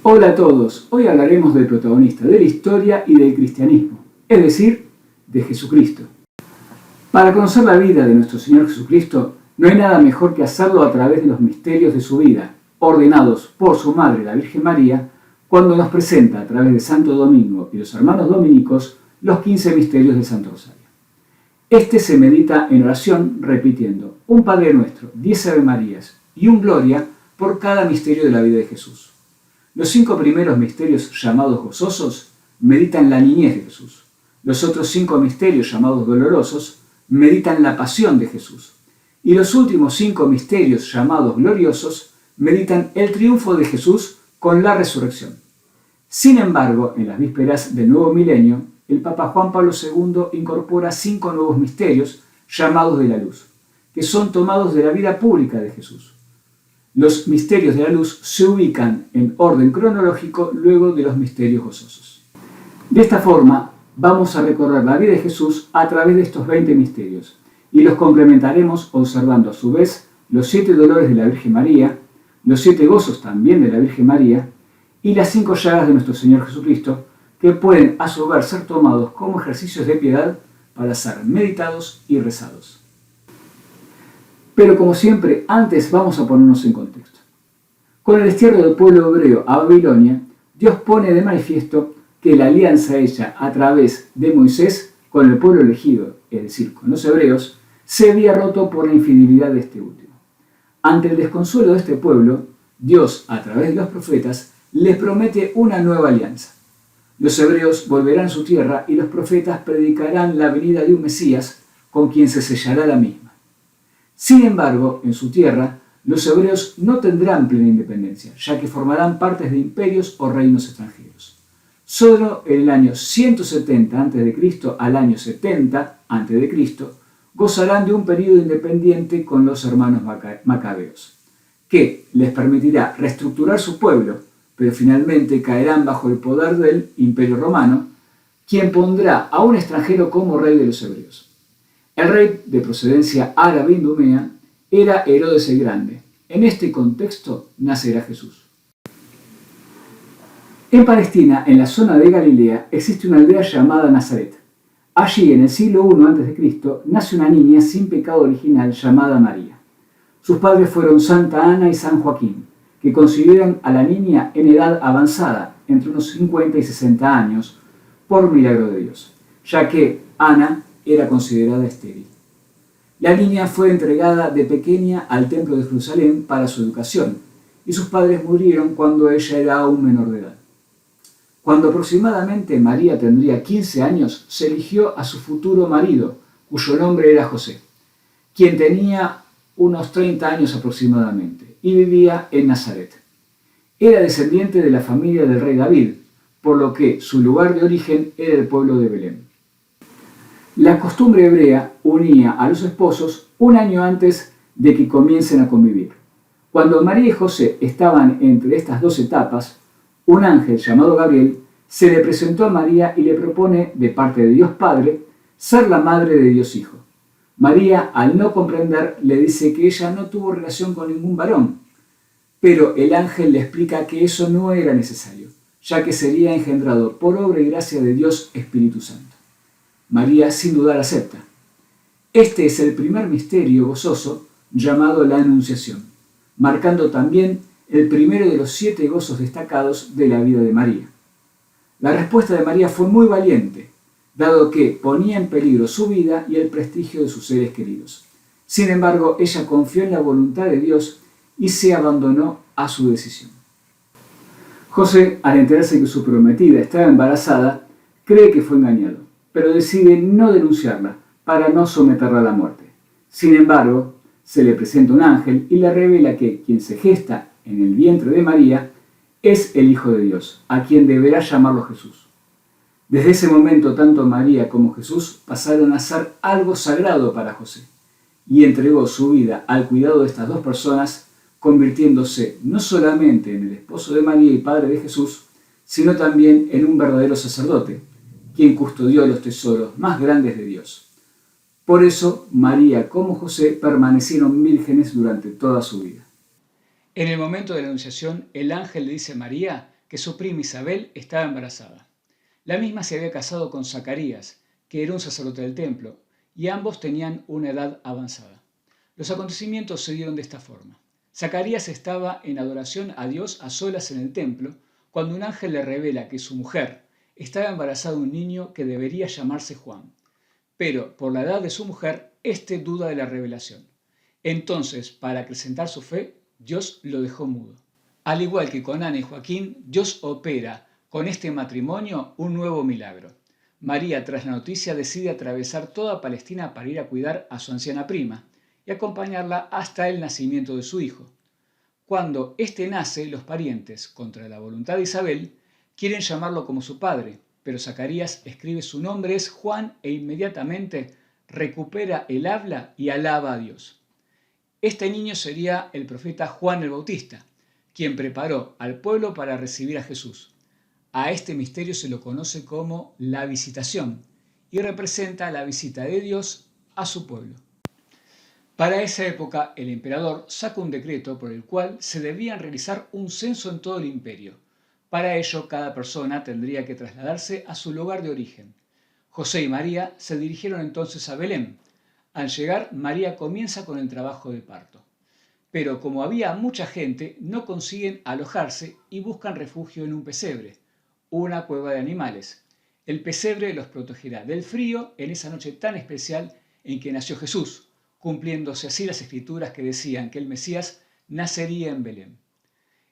Hola a todos, hoy hablaremos del protagonista de la historia y del cristianismo, es decir, de Jesucristo. Para conocer la vida de nuestro Señor Jesucristo, no hay nada mejor que hacerlo a través de los misterios de su vida, ordenados por su madre, la Virgen María, cuando nos presenta a través de Santo Domingo y los hermanos dominicos los 15 misterios del Santo Rosario. Este se medita en oración repitiendo un Padre Nuestro, 10 Ave Marías y un Gloria por cada misterio de la vida de Jesús. Los 5 primeros misterios llamados gozosos meditan la niñez de Jesús. Los otros 5 misterios llamados dolorosos meditan la pasión de Jesús. Y los últimos 5 misterios llamados gloriosos meditan el triunfo de Jesús con la resurrección. Sin embargo, en las vísperas del nuevo milenio, el Papa Juan Pablo II incorpora 5 nuevos misterios llamados de la luz, que son tomados de la vida pública de Jesús. Los misterios de la luz se ubican en orden cronológico luego de los misterios gozosos. De esta forma, vamos a recorrer la vida de Jesús a través de estos 20 misterios y los complementaremos observando a su vez los 7 dolores de la Virgen María, los 7 gozos también de la Virgen María y las 5 llagas de nuestro Señor Jesucristo, que pueden a su vez ser tomados como ejercicios de piedad para ser meditados y rezados. Pero como siempre, antes vamos a ponernos en contexto. Con el destierro del pueblo hebreo a Babilonia, Dios pone de manifiesto que la alianza hecha a través de Moisés con el pueblo elegido, es decir, con los hebreos, se había roto por la infidelidad de este último. Ante el desconsuelo de este pueblo, Dios, a través de los profetas, les promete una nueva alianza. Los hebreos volverán a su tierra y los profetas predicarán la venida de un Mesías con quien se sellará la misma. Sin embargo, en su tierra, los hebreos no tendrán plena independencia, ya que formarán partes de imperios o reinos extranjeros. Solo en el año 170 a.C. al año 70 a.C. gozarán de un periodo independiente con los hermanos macabeos, que les permitirá reestructurar su pueblo, pero finalmente caerán bajo el poder del Imperio Romano, quien pondrá a un extranjero como rey de los hebreos. El rey, de procedencia árabe idumea, era Herodes el Grande. En este contexto nacerá Jesús. En Palestina, en la zona de Galilea, existe una aldea llamada Nazaret. Allí, en el siglo I a.C., nace una niña sin pecado original llamada María. Sus padres fueron Santa Ana y San Joaquín, que consideran a la niña en edad avanzada, entre unos 50 y 60 años, por milagro de Dios, ya que Ana era considerada estéril. La niña fue entregada de pequeña al templo de Jerusalén para su educación, y sus padres murieron cuando ella era aún menor de edad. Cuando aproximadamente María tendría 15 años, se eligió a su futuro marido, cuyo nombre era José, quien tenía unos 30 años aproximadamente, y vivía en Nazaret. Era descendiente de la familia del rey David, por lo que su lugar de origen era el pueblo de Belén. La costumbre hebrea unía a los esposos un año antes de que comiencen a convivir. Cuando María y José estaban entre estas 2 etapas, un ángel llamado Gabriel se le presentó a María y le propone, de parte de Dios Padre, ser la madre de Dios Hijo. María, al no comprender, le dice que ella no tuvo relación con ningún varón, pero el ángel le explica que eso no era necesario, ya que sería engendrado por obra y gracia de Dios Espíritu Santo. María sin dudar acepta. Este es el primer misterio gozoso llamado la Anunciación, marcando también el primero de los 7 gozos destacados de la vida de María. La respuesta de María fue muy valiente, dado que ponía en peligro su vida y el prestigio de sus seres queridos. Sin embargo, ella confió en la voluntad de Dios y se abandonó a su decisión. José, al enterarse que su prometida estaba embarazada, cree que fue engañado, pero decide no denunciarla para no someterla a la muerte. Sin embargo, se le presenta un ángel y le revela que quien se gesta en el vientre de María es el Hijo de Dios, a quien deberá llamarlo Jesús. Desde ese momento, tanto María como Jesús pasaron a ser algo sagrado para José, y entregó su vida al cuidado de estas 2 personas, convirtiéndose no solamente en el esposo de María y padre de Jesús, sino también en un verdadero sacerdote, quien custodió los tesoros más grandes de Dios. Por eso, María como José permanecieron vírgenes durante toda su vida. En el momento de la Anunciación, el ángel le dice a María que su prima Isabel estaba embarazada. La misma se había casado con Zacarías, que era un sacerdote del templo, y ambos tenían una edad avanzada. Los acontecimientos se dieron de esta forma. Zacarías estaba en adoración a Dios a solas en el templo, cuando un ángel le revela que su mujer estaba embarazada de un niño que debería llamarse Juan. Pero por la edad de su mujer, éste duda de la revelación. Entonces, para acrecentar su fe, Dios lo dejó mudo. Al igual que con Ana y Joaquín, Dios opera con este matrimonio un nuevo milagro. María, tras la noticia, decide atravesar toda Palestina para ir a cuidar a su anciana prima y acompañarla hasta el nacimiento de su hijo. Cuando éste nace, los parientes, contra la voluntad de Isabel, quieren llamarlo como su padre, pero Zacarías escribe su nombre es Juan e inmediatamente recupera el habla y alaba a Dios. Este niño sería el profeta Juan el Bautista, quien preparó al pueblo para recibir a Jesús. A este misterio se lo conoce como la visitación y representa la visita de Dios a su pueblo. Para esa época, el emperador saca un decreto por el cual se debían realizar un censo en todo el imperio. Para ello, cada persona tendría que trasladarse a su lugar de origen. José y María se dirigieron entonces a Belén. Al llegar, María comienza con el trabajo de parto. Pero como había mucha gente, no consiguen alojarse y buscan refugio en un pesebre, una cueva de animales. El pesebre los protegerá del frío en esa noche tan especial en que nació Jesús, cumpliéndose así las escrituras que decían que el Mesías nacería en Belén.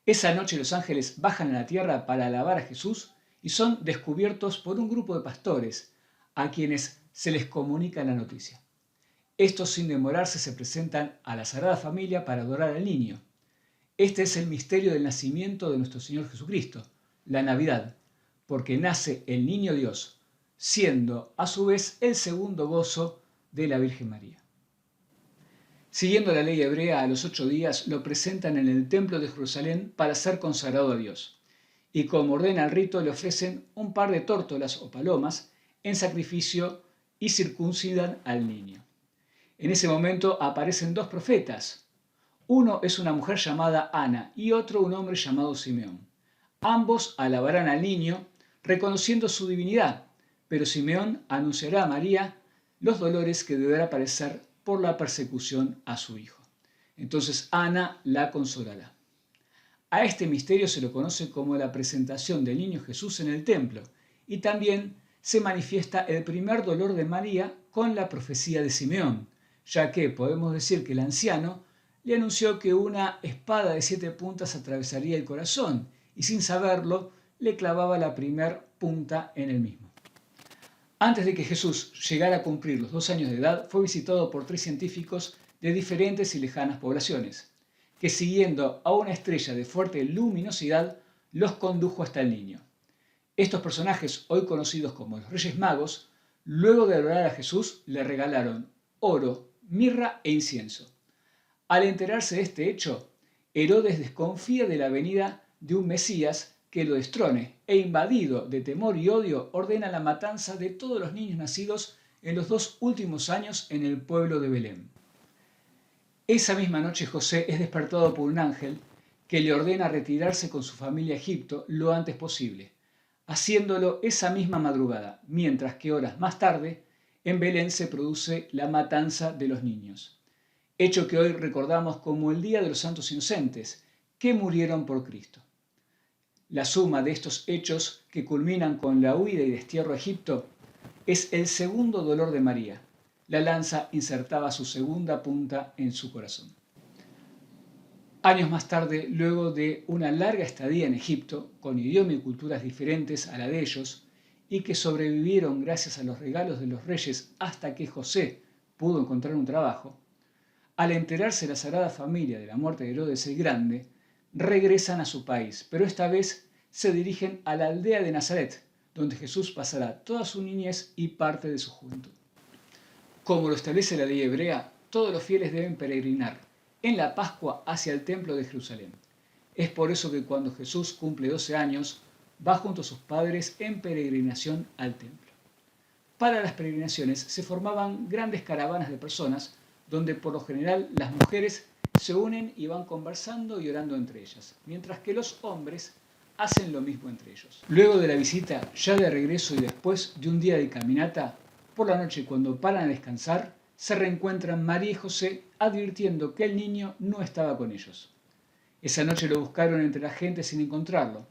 Esa noche los ángeles bajan a la tierra para alabar a Jesús y son descubiertos por un grupo de pastores a quienes se les comunica la noticia. Estos, sin demorarse, se presentan a la Sagrada Familia para adorar al niño. Este es el misterio del nacimiento de nuestro Señor Jesucristo, la Navidad, porque nace el niño Dios, siendo a su vez el segundo gozo de la Virgen María. Siguiendo la ley hebrea, a los 8 días lo presentan en el templo de Jerusalén para ser consagrado a Dios. Y como ordena el rito, le ofrecen un par de tórtolas o palomas en sacrificio y circuncidan al niño. En ese momento aparecen 2 profetas. Uno es una mujer llamada Ana y otro un hombre llamado Simeón. Ambos alabarán al niño reconociendo su divinidad, pero Simeón anunciará a María los dolores que deberá padecer por la persecución a su hijo. Entonces Ana la consolará. A este misterio se lo conoce como la presentación del niño Jesús en el templo y también se manifiesta el primer dolor de María con la profecía de Simeón, ya que podemos decir que el anciano le anunció que una espada de 7 puntas atravesaría el corazón y sin saberlo le clavaba la primer punta en el mismo. Antes de que Jesús llegara a cumplir los 2 años de edad, fue visitado por 3 científicos de diferentes y lejanas poblaciones, que siguiendo a una estrella de fuerte luminosidad, los condujo hasta el niño. Estos personajes, hoy conocidos como los Reyes Magos, luego de adorar a Jesús, le regalaron oro, mirra e incienso. Al enterarse de este hecho, Herodes desconfía de la venida de un Mesías que lo destrone e invadido de temor y odio ordena la matanza de todos los niños nacidos en los 2 últimos años en el pueblo de Belén. Esa misma noche José es despertado por un ángel que le ordena retirarse con su familia a Egipto lo antes posible, haciéndolo esa misma madrugada, mientras que horas más tarde en Belén se produce la matanza de los niños, hecho que hoy recordamos como el Día de los Santos Inocentes, que murieron por Cristo. La suma de estos hechos, que culminan con la huida y destierro a Egipto, es el segundo dolor de María. La lanza insertaba su segunda punta en su corazón. Años más tarde, luego de una larga estadía en Egipto, con idioma y culturas diferentes a la de ellos, y que sobrevivieron gracias a los regalos de los reyes hasta que José pudo encontrar un trabajo, al enterarse la Sagrada Familia de la muerte de Herodes el Grande, regresan a su país, pero esta vez se dirigen a la aldea de Nazaret, donde Jesús pasará toda su niñez y parte de su juventud. Como lo establece la ley hebrea, todos los fieles deben peregrinar en la Pascua hacia el templo de Jerusalén. Es por eso que cuando Jesús cumple 12 años, va junto a sus padres en peregrinación al templo. Para las peregrinaciones se formaban grandes caravanas de personas, donde por lo general las mujeres se unen y van conversando y orando entre ellas, mientras que los hombres hacen lo mismo entre ellos. Luego de la visita, ya de regreso y después de un día de caminata, por la noche cuando paran a descansar, se reencuentran María y José advirtiendo que el niño no estaba con ellos. Esa noche lo buscaron entre la gente sin encontrarlo.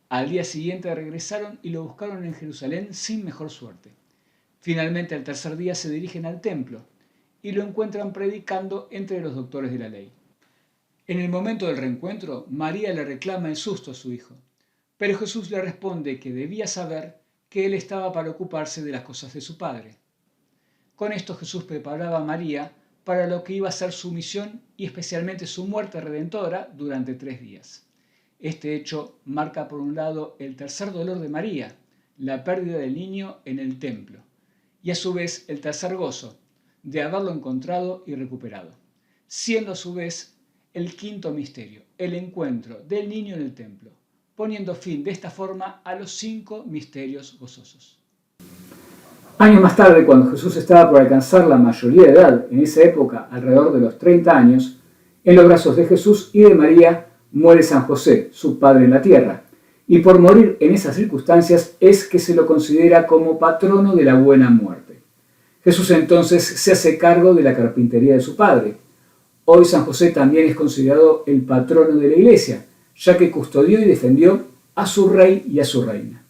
Al día siguiente regresaron y lo buscaron en Jerusalén sin mejor suerte. Finalmente, al tercer día se dirigen al templo y lo encuentran predicando entre los doctores de la ley. En el momento del reencuentro, María le reclama el susto a su hijo, pero Jesús le responde que debía saber que él estaba para ocuparse de las cosas de su padre. Con esto Jesús preparaba a María para lo que iba a ser su misión y especialmente su muerte redentora durante 3 días. Este hecho marca por un lado el tercer dolor de María, la pérdida del niño en el templo, y a su vez el tercer gozo, de haberlo encontrado y recuperado, siendo a su vez el quinto misterio, el encuentro del niño en el templo, poniendo fin de esta forma a los 5 misterios gozosos. Años más tarde, cuando Jesús estaba por alcanzar la mayoría de edad, en esa época alrededor de los 30 años, en los brazos de Jesús y de María muere San José, su padre en la tierra, y por morir en esas circunstancias es que se lo considera como patrono de la buena muerte. Jesús entonces se hace cargo de la carpintería de su padre. Hoy San José también es considerado el patrono de la Iglesia, ya que custodió y defendió a su rey y a su reina.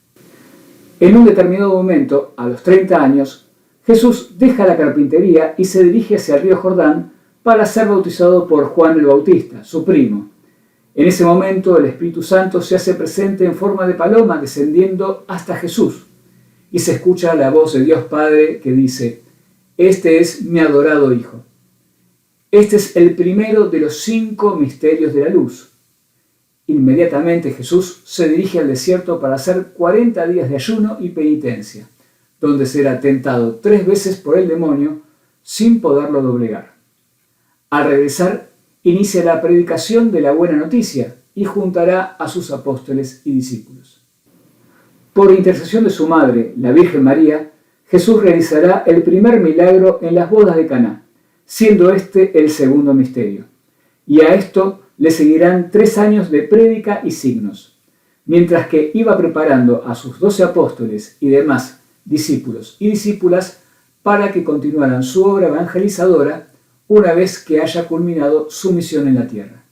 En un determinado momento, a los 30 años, Jesús deja la carpintería y se dirige hacia el río Jordán para ser bautizado por Juan el Bautista, su primo. En ese momento el Espíritu Santo se hace presente en forma de paloma descendiendo hasta Jesús y se escucha la voz de Dios Padre que dice: «Este es mi adorado Hijo». Este es el primero de los 5 misterios de la luz. Inmediatamente Jesús se dirige al desierto para hacer 40 días de ayuno y penitencia, donde será tentado 3 veces por el demonio sin poderlo doblegar. Al regresar, inicia la predicación de la buena noticia y juntará a sus apóstoles y discípulos. Por intercesión de su madre, la Virgen María, Jesús realizará el primer milagro en las bodas de Caná, siendo este el segundo misterio. Y a esto le seguirán 3 años de prédica y signos, mientras que iba preparando a sus 12 apóstoles y demás discípulos y discípulas para que continuaran su obra evangelizadora una vez que haya culminado su misión en la tierra.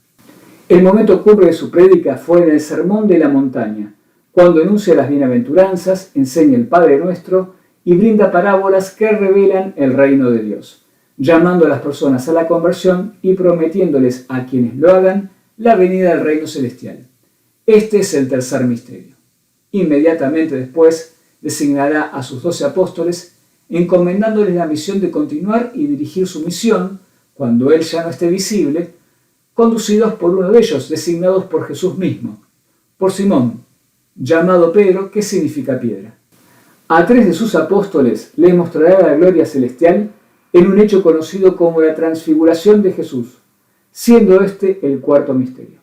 El momento cumbre de su prédica fue en el Sermón de la Montaña, cuando enuncia las bienaventuranzas, enseña el Padre Nuestro y brinda parábolas que revelan el reino de Dios, llamando a las personas a la conversión y prometiéndoles a quienes lo hagan la venida del reino celestial. Este es el tercer misterio. Inmediatamente después designará a sus 12 apóstoles, encomendándoles la misión de continuar y dirigir su misión cuando Él ya no esté visible, conducidos por uno de ellos, designados por Jesús mismo, por Simón, llamado Pedro, que significa piedra. A 3 de sus apóstoles les mostrará la gloria celestial en un hecho conocido como la transfiguración de Jesús, siendo este el cuarto misterio.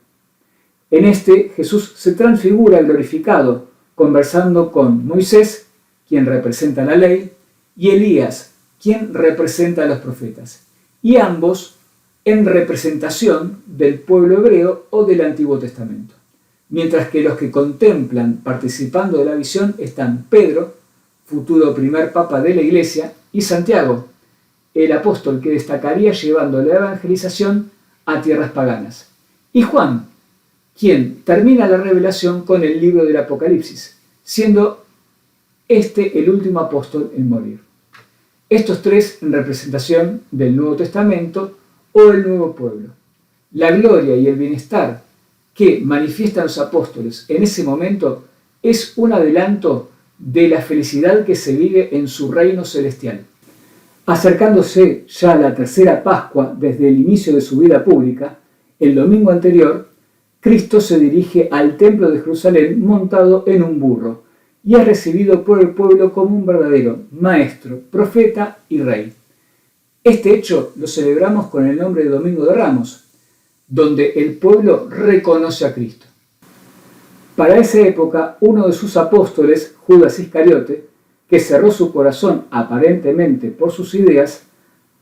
En este, Jesús se transfigura glorificado, conversando con Moisés, quien representa la ley, y Elías, quien representa a los profetas, y ambos en representación del pueblo hebreo o del Antiguo Testamento. Mientras que los que contemplan participando de la visión están Pedro, futuro primer papa de la Iglesia, y Santiago, el apóstol que destacaría llevando la evangelización a tierras paganas, y Juan, quien termina la revelación con el libro del Apocalipsis, siendo este el último apóstol en morir. Estos 3 en representación del Nuevo Testamento o el nuevo pueblo. La gloria y el bienestar que manifiestan los apóstoles en ese momento es un adelanto de la felicidad que se vive en su reino celestial. Acercándose ya a la tercera Pascua desde el inicio de su vida pública, el domingo anterior, Cristo se dirige al templo de Jerusalén montado en un burro y es recibido por el pueblo como un verdadero maestro, profeta y rey. Este hecho lo celebramos con el nombre de Domingo de Ramos, donde el pueblo reconoce a Cristo. Para esa época, uno de sus apóstoles, Judas Iscariote, que cerró su corazón aparentemente por sus ideas,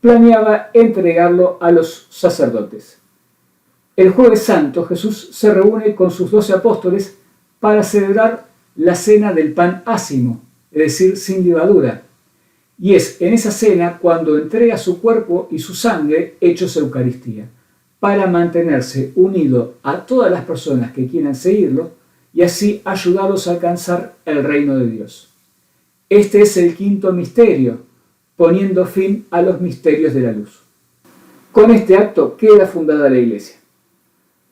planeaba entregarlo a los sacerdotes. El Jueves Santo, Jesús se reúne con sus 12 apóstoles para celebrar la cena del pan ácimo, es decir, sin levadura. Y es en esa cena cuando entrega su cuerpo y su sangre hechos Eucaristía, para mantenerse unido a todas las personas que quieran seguirlo y así ayudarlos a alcanzar el reino de Dios. Este es el quinto misterio, poniendo fin a los misterios de la luz. Con este acto queda fundada la Iglesia.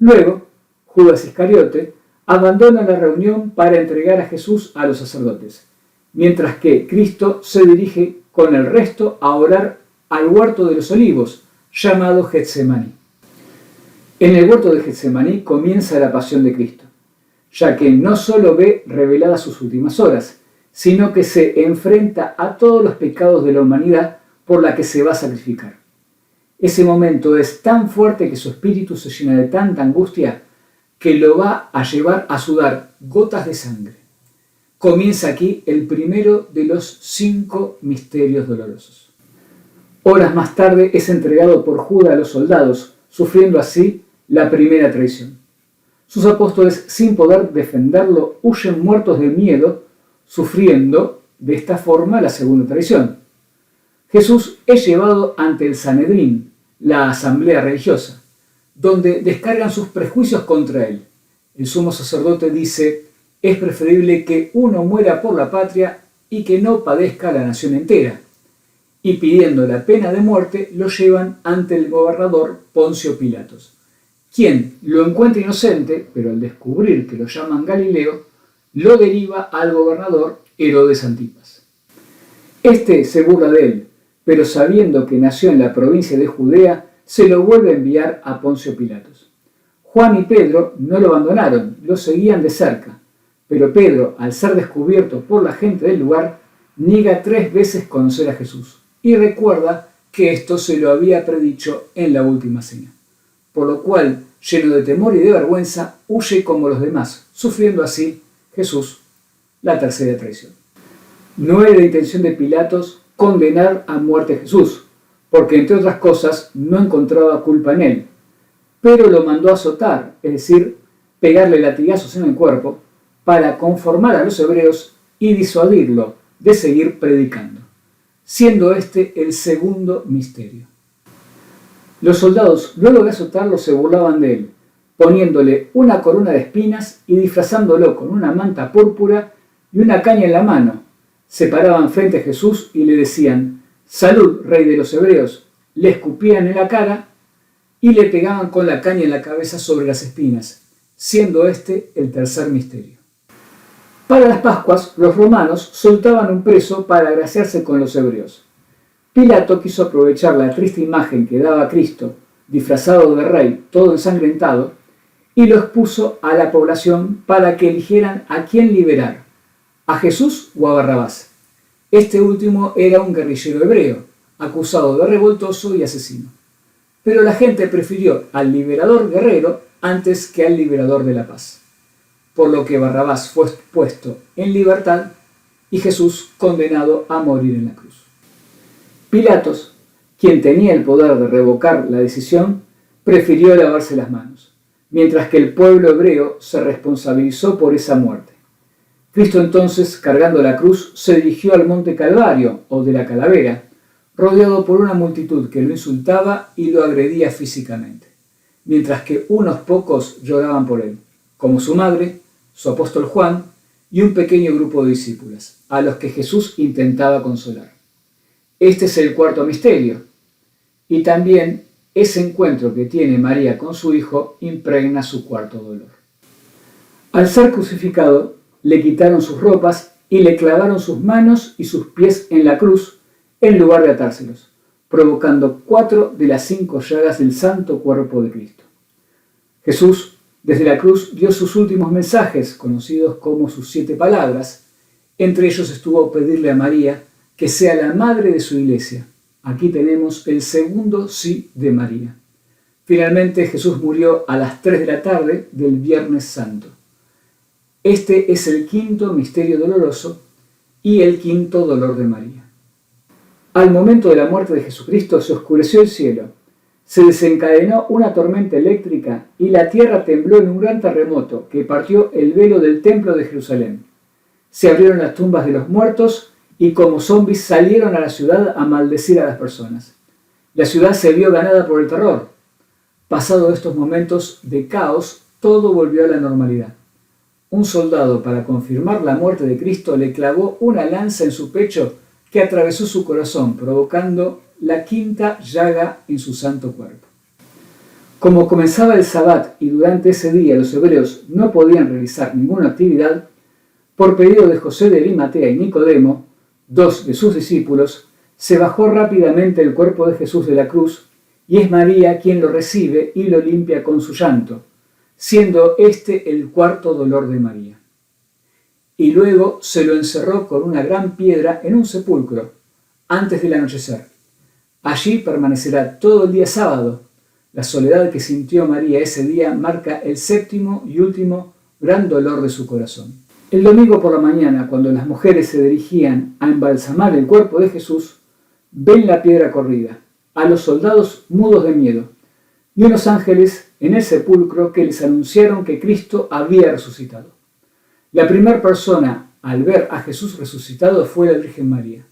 Luego, Judas Iscariote abandona la reunión para entregar a Jesús a los sacerdotes, mientras que Cristo se dirige con el resto a orar al huerto de los olivos, llamado Getsemaní. En el huerto de Getsemaní comienza la pasión de Cristo, ya que no solo ve reveladas sus últimas horas, sino que se enfrenta a todos los pecados de la humanidad por la que se va a sacrificar. Ese momento es tan fuerte que su espíritu se llena de tanta angustia que lo va a llevar a sudar gotas de sangre. Comienza aquí el primero de los 5 misterios dolorosos. Horas más tarde es entregado por Judas a los soldados, sufriendo así la primera traición. Sus apóstoles, sin poder defenderlo, huyen muertos de miedo, sufriendo de esta forma la segunda traición. Jesús es llevado ante el Sanedrín, la asamblea religiosa, donde descargan sus prejuicios contra él. El sumo sacerdote dice: es preferible que uno muera por la patria y que no padezca la nación entera. Y pidiendo la pena de muerte, lo llevan ante el gobernador Poncio Pilatos, quien lo encuentra inocente, pero al descubrir que lo llaman Galileo, lo deriva al gobernador Herodes Antipas. Este se burla de él, pero sabiendo que nació en la provincia de Judea, se lo vuelve a enviar a Poncio Pilatos. Juan y Pedro no lo abandonaron, lo seguían de cerca, pero Pedro, al ser descubierto por la gente del lugar, niega 3 veces conocer a Jesús y recuerda que esto se lo había predicho en la última cena, por lo cual, lleno de temor y de vergüenza, huye como los demás, sufriendo así Jesús la tercera traición. No era intención de Pilatos condenar a muerte a Jesús, porque entre otras cosas no encontraba culpa en él, pero lo mandó a azotar, es decir, pegarle latigazos en el cuerpo, para conformar a los hebreos y disuadirlo de seguir predicando, siendo este el segundo misterio. Los soldados, luego de azotarlo, se burlaban de él, poniéndole una corona de espinas y disfrazándolo con una manta púrpura y una caña en la mano. Se paraban frente a Jesús y le decían: «Salud, rey de los hebreos», le escupían en la cara y le pegaban con la caña en la cabeza sobre las espinas, siendo este el tercer misterio. Para las Pascuas, los romanos soltaban un preso para agraciarse con los hebreos. Pilato quiso aprovechar la triste imagen que daba Cristo, disfrazado de rey, todo ensangrentado, y lo expuso a la población para que eligieran a quién liberar, a Jesús o a Barrabás. Este último era un guerrillero hebreo, acusado de revoltoso y asesino. Pero la gente prefirió al liberador guerrero antes que al liberador de la paz, por lo que Barrabás fue puesto en libertad y Jesús condenado a morir en la cruz. Pilatos, quien tenía el poder de revocar la decisión, prefirió lavarse las manos, mientras que el pueblo hebreo se responsabilizó por esa muerte. Cristo entonces, cargando la cruz, se dirigió al monte Calvario, o de la Calavera, rodeado por una multitud que lo insultaba y lo agredía físicamente, mientras que unos pocos lloraban por él, como su madre, su apóstol Juan y un pequeño grupo de discípulos, a los que Jesús intentaba consolar. Este es el cuarto misterio, y también ese encuentro que tiene María con su Hijo impregna su cuarto dolor. Al ser crucificado, le quitaron sus ropas y le clavaron sus manos y sus pies en la cruz en lugar de atárselos, provocando 4 de las 5 llagas del santo cuerpo de Cristo. Jesús, desde la cruz, dio sus últimos mensajes, conocidos como sus 7 palabras. Entre ellos estuvo pedirle a María que sea la madre de su iglesia. Aquí tenemos el segundo sí de María. Finalmente Jesús murió a las 3 de la tarde del Viernes Santo. Este es el quinto misterio doloroso y el quinto dolor de María. Al momento de la muerte de Jesucristo se oscureció el cielo, se desencadenó una tormenta eléctrica y la tierra tembló en un gran terremoto que partió el velo del templo de Jerusalén. Se abrieron las tumbas de los muertos y como zombies salieron a la ciudad a maldecir a las personas. La ciudad se vio ganada por el terror. Pasados estos momentos de caos, todo volvió a la normalidad. Un soldado, para confirmar la muerte de Cristo, le clavó una lanza en su pecho que atravesó su corazón, provocando la quinta llaga en su santo cuerpo. Como comenzaba el Sabbat y durante ese día los hebreos no podían realizar ninguna actividad, por pedido de José de Arimatea y Nicodemo, dos de sus discípulos, se bajó rápidamente el cuerpo de Jesús de la cruz y es María quien lo recibe y lo limpia con su llanto, siendo este el cuarto dolor de María. Y luego se lo encerró con una gran piedra en un sepulcro, antes del anochecer. Allí permanecerá todo el día sábado. La soledad que sintió María ese día marca el séptimo y último gran dolor de su corazón. El domingo por la mañana, cuando las mujeres se dirigían a embalsamar el cuerpo de Jesús, ven la piedra corrida, a los soldados mudos de miedo, y unos ángeles en el sepulcro que les anunciaron que Cristo había resucitado. La primera persona al ver a Jesús resucitado fue la Virgen María,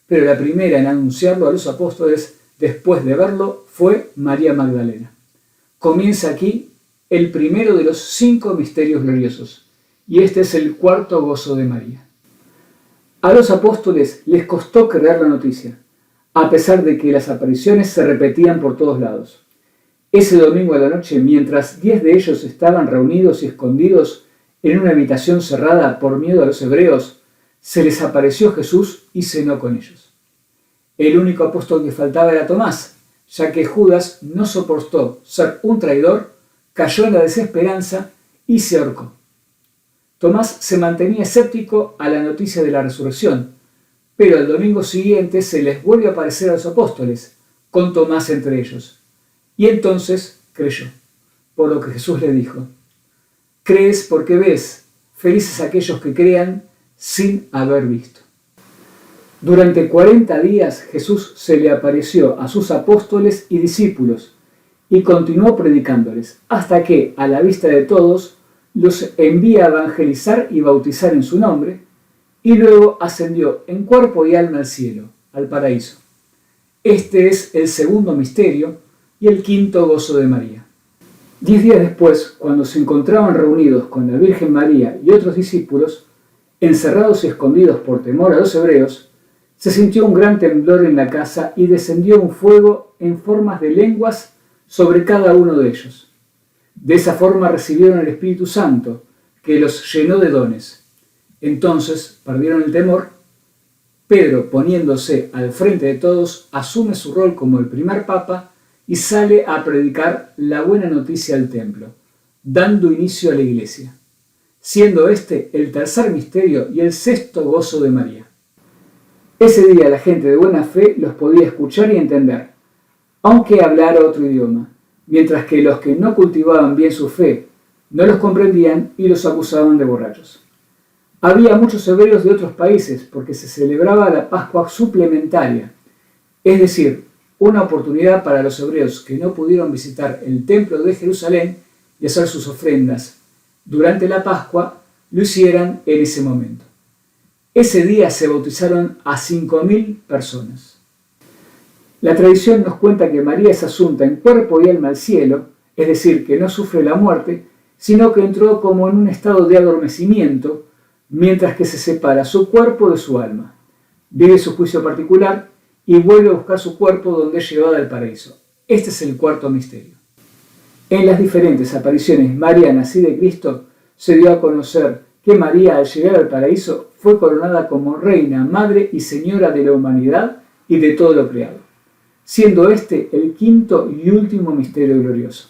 pero la primera en anunciarlo a los apóstoles después de verlo fue María Magdalena. Comienza aquí el primero de los 5 misterios gloriosos, y este es el cuarto gozo de María. A los apóstoles les costó creer la noticia, a pesar de que las apariciones se repetían por todos lados. Ese domingo a la noche, mientras 10 de ellos estaban reunidos y escondidos en una habitación cerrada por miedo a los hebreos, se les apareció Jesús y cenó con ellos. El único apóstol que faltaba era Tomás, ya que Judas no soportó ser un traidor, cayó en la desesperanza y se ahorcó. Tomás se mantenía escéptico a la noticia de la resurrección, pero el domingo siguiente se les vuelve a aparecer a los apóstoles, con Tomás entre ellos. Y entonces creyó, por lo que Jesús le dijo: «Crees porque ves, felices aquellos que crean sin haber visto». Durante 40 días Jesús se le apareció a sus apóstoles y discípulos y continuó predicándoles, hasta que, a la vista de todos, los envía a evangelizar y bautizar en su nombre, y luego ascendió en cuerpo y alma al cielo, al paraíso. Este es el segundo misterio y el quinto gozo de María. 10 días después, cuando se encontraban reunidos con la Virgen María y otros discípulos, encerrados y escondidos por temor a los hebreos, se sintió un gran temblor en la casa y descendió un fuego en formas de lenguas sobre cada uno de ellos. De esa forma recibieron el Espíritu Santo, que los llenó de dones. Entonces perdieron el temor. Pedro, poniéndose al frente de todos, asume su rol como el primer papa y sale a predicar la buena noticia al templo, dando inicio a la iglesia, siendo este el tercer misterio y el sexto gozo de María. Ese día la gente de buena fe los podía escuchar y entender, aunque hablara otro idioma, mientras que los que no cultivaban bien su fe no los comprendían y los acusaban de borrachos. Había muchos hebreos de otros países porque se celebraba la Pascua suplementaria, es decir, una oportunidad para los hebreos que no pudieron visitar el templo de Jerusalén y hacer sus ofrendas durante la Pascua, lo hicieran en ese momento. Ese día se bautizaron a 5.000 personas. La tradición nos cuenta que María es asunta en cuerpo y alma al cielo, es decir, que no sufre la muerte, sino que entró como en un estado de adormecimiento, mientras que se separa su cuerpo de su alma. Vive su juicio particular y vuelve a buscar su cuerpo donde es llevada al paraíso. Este es el cuarto misterio. En las diferentes apariciones marianas y de Cristo se dio a conocer que María, al llegar al paraíso, fue coronada como reina, madre y señora de la humanidad y de todo lo creado, siendo este el quinto y último misterio glorioso,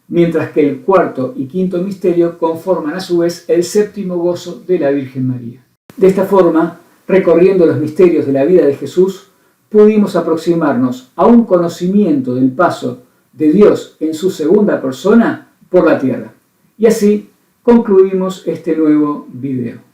mientras que el cuarto y quinto misterio conforman a su vez el séptimo gozo de la Virgen María. De esta forma, recorriendo los misterios de la vida de Jesús, pudimos aproximarnos a un conocimiento del paso de Dios en su segunda persona por la tierra. Y así concluimos este nuevo video.